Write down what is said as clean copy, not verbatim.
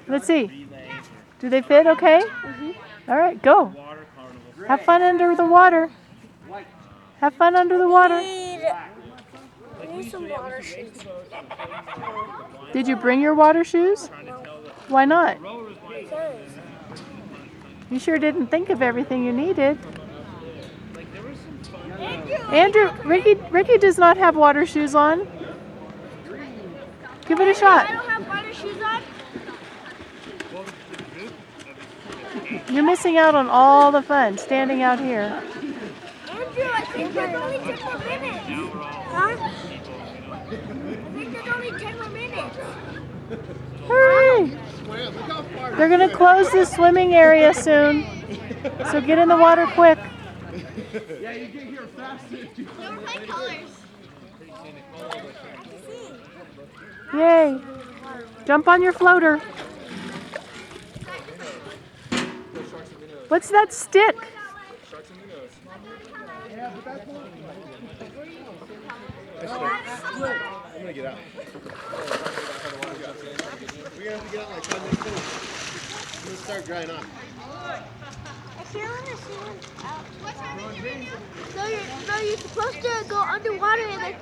Let's see. Do they fit okay? All right, go. Have fun under the water. Have fun under the water. I need some water shoes. Did you bring your water shoes? Why not? You sure didn't think of everything you needed. Andrew, Ricky does not have water shoes on. Give it a shot. I don't have water shoes on. You're missing out on all the fun standing out here. Andrew, I think there's only 10 more minutes. Huh? I think there's only 10 more minutes. Hurry! They're going to close the swimming area soon, so get in the water quick. Yeah, you get here fast. There were 5 colors. Yay! Jump on your floater. What's that stick? I'm gonna get out. We're gonna have to get out like 5 minutes later. I'm gonna start drying up. I still want to see one out. What time is it? No, you're supposed to go underwater and then